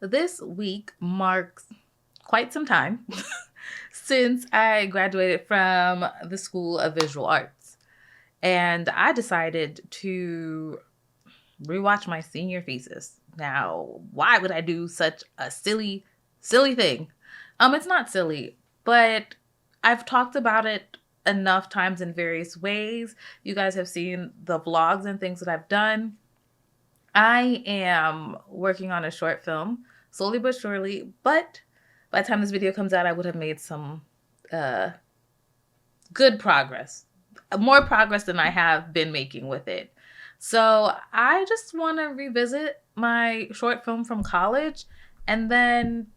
This week marks quite some time since I graduated from the School of Visual Arts. And I decided to rewatch my senior thesis. Now, why would I do such a silly thing? It's not silly, but I've talked about it enough times in various ways. You guys have seen the vlogs and things that I've done. I am working on a short film, slowly but surely, but by the time this video comes out, I would have made some uh, good progress, more progress than I have been making with it. So I just want to revisit my short film from college and then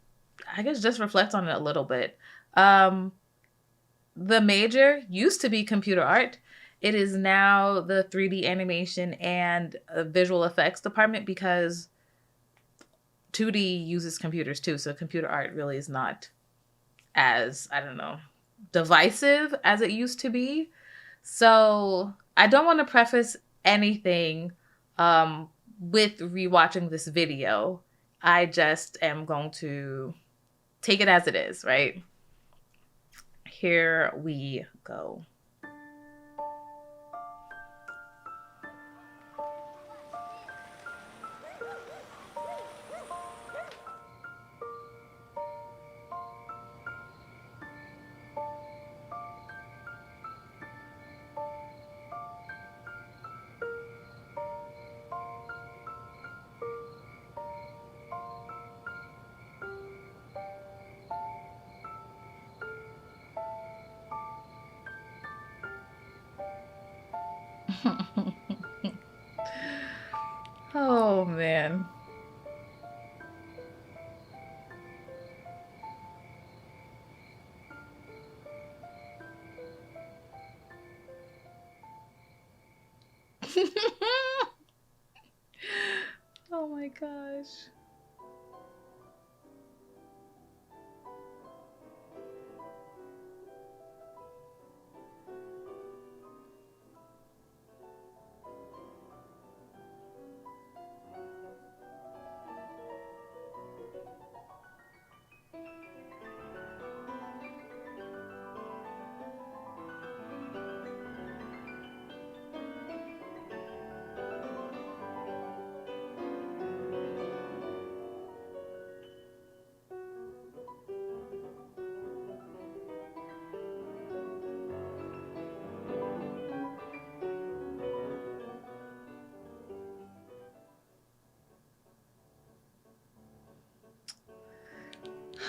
I guess just reflect on it a little bit. Um, the major used to be computer art. It is now the 3D animation and visual effects department because 2D uses computers too. So computer art really is not as, I don't know, divisive as it used to be. So I don't want to preface anything with rewatching this video. I just am going to take it as it is, right? Here we go. Oh man. Oh my gosh.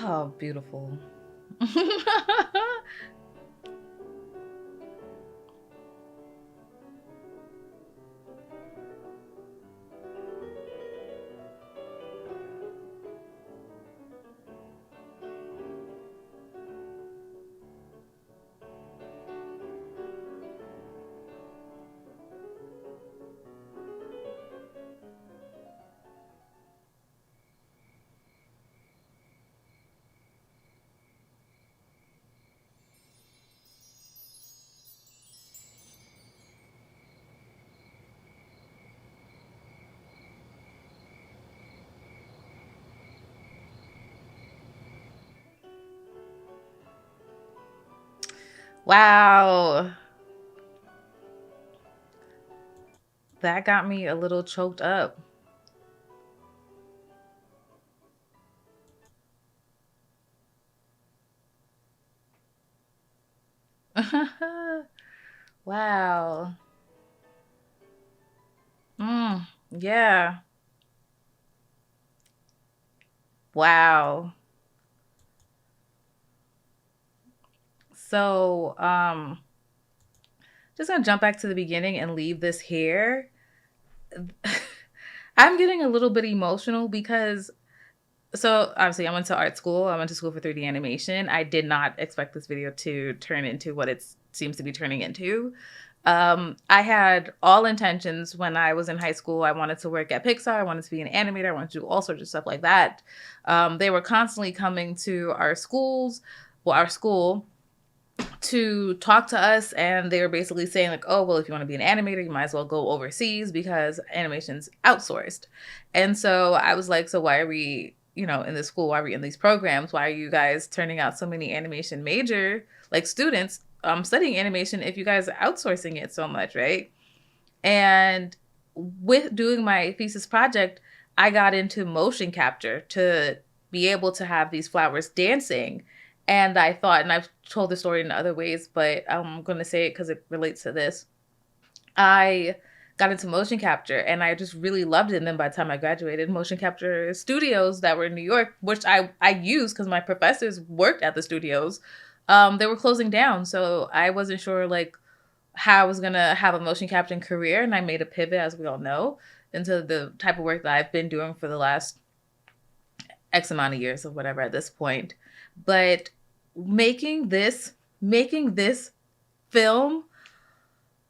Oh, beautiful. Wow. That got me a little choked up. Wow. Yeah. Wow. So, just gonna jump back to the beginning and leave this here. I'm getting a little bit emotional because so obviously I went to art school. I went to school for 3D animation. I did not expect this video to turn into what it seems to be turning into. I had all intentions when I was in high school. I wanted to work at Pixar. I wanted to be an animator. I wanted to do all sorts of stuff like that. They were constantly coming to our schools, well, our school, to talk to us, and they were basically saying like, oh, well, if you want to be an animator, you might as well go overseas because animation's outsourced. And so I was like, so why are we in this school? Why are we in these programs? Why are you guys turning out so many animation major, like students, studying animation if you guys are outsourcing it so much, right? And with doing my thesis project, I got into motion capture to be able to have these flowers dancing. And I thought, and I've told the story in other ways, but I'm going to say it because it relates to this. I got into motion capture and I just really loved it. And then by the time I graduated, motion capture studios that were in New York, which I used because my professors worked at the studios, they were closing down. So I wasn't sure like how I was going to have a motion capturing career. And I made a pivot, as we all know, into the type of work that I've been doing for the last X amount of years or whatever at this point. But making this film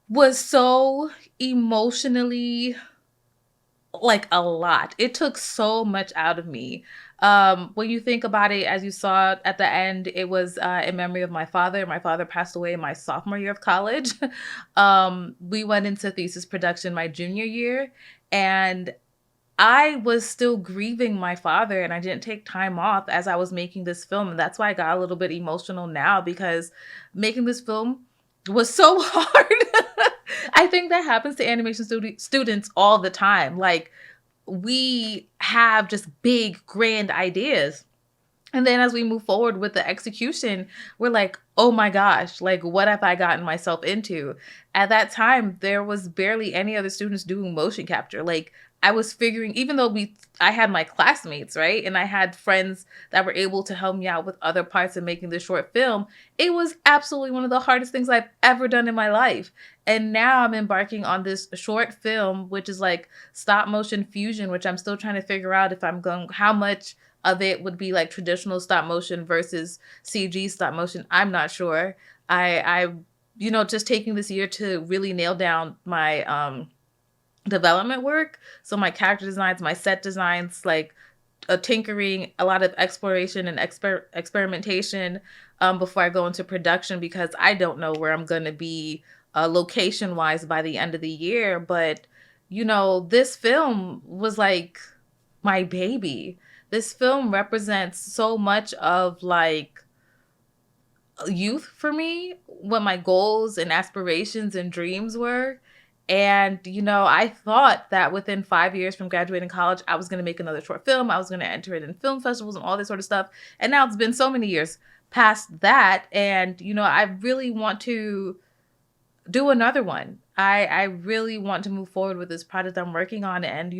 was so emotionally like a lot. It took so much out of me. When you think about it, as you saw at the end, it was in memory of my father. My father passed away in my sophomore year of college. We went into thesis production my junior year, and I was still grieving my father, and I didn't take time off as I was making this film. And that's why I got a little bit emotional now, because making this film was so hard. I think that happens to animation students all the time. Like, we have just big, grand ideas. And then as we move forward with the execution, we're like, oh my gosh, like, what have I gotten myself into? At that time, there was barely any other students doing motion capture. Like, I was figuring, even though I had my classmates, right? And I had friends that were able to help me out with other parts of making this short film. It was absolutely one of the hardest things I've ever done in my life. And now I'm embarking on this short film, which is like stop motion fusion, which I'm still trying to figure out if I'm going, how much of it would be like traditional stop motion versus CG stop motion. I'm not sure. I just taking this year to really nail down my development work. So my character designs, my set designs, like tinkering, a lot of exploration and experimentation before I go into production, because I don't know where I'm going to be location wise by the end of the year. But, this film was like my baby. This film represents so much of like youth for me, what my goals and aspirations and dreams were. And, I thought that within 5 years from graduating college, I was going to make another short film. I was going to enter it in film festivals and all this sort of stuff. And now it's been so many years past that. And, I really want to do another one. I really want to move forward with this project I'm working on. And,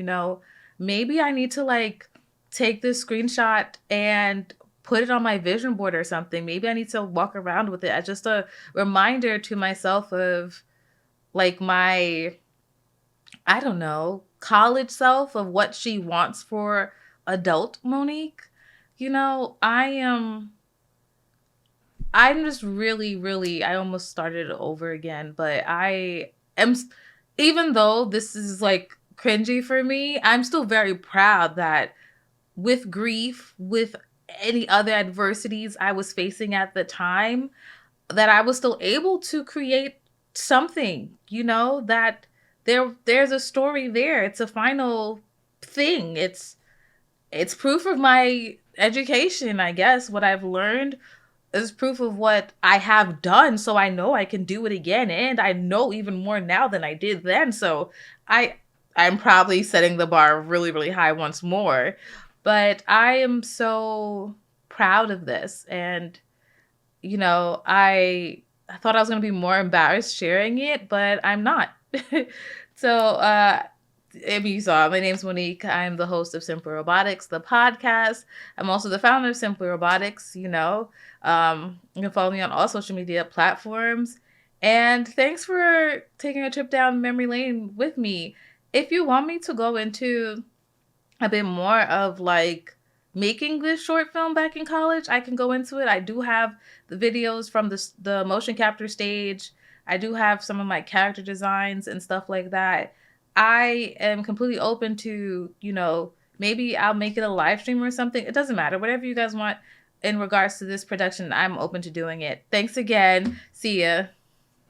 maybe I need to like take this screenshot and put it on my vision board or something. Maybe I need to walk around with it as just a reminder to myself of like my, I don't know, college self, of what she wants for adult Monique. I'm just really, really, I almost started over again, but I am, even though this is like cringy for me, I'm still very proud that with grief, with any other adversities I was facing at the time, that I was still able to create something, that there's a story there. It's a final thing. It's proof of my education, I guess. What I've learned is proof of what I have done, so I know I can do it again, and I know even more now than I did then. So I'm probably setting the bar really, really high once more. But I am so proud of this, and I thought I was going to be more embarrassed sharing it, but I'm not. So, if you saw, my name's Monique. I'm the host of SimplyRobotix, the podcast. I'm also the founder of SimplyRobotix. You can follow me on all social media platforms. And thanks for taking a trip down memory lane with me. If you want me to go into a bit more of like making this short film back in college, I can go into it. I do have the videos from the motion capture stage. I do have some of my character designs and stuff like that. I am completely open to, maybe I'll make it a live stream or something. It doesn't matter. Whatever you guys want in regards to this production, I'm open to doing it. Thanks again. See ya.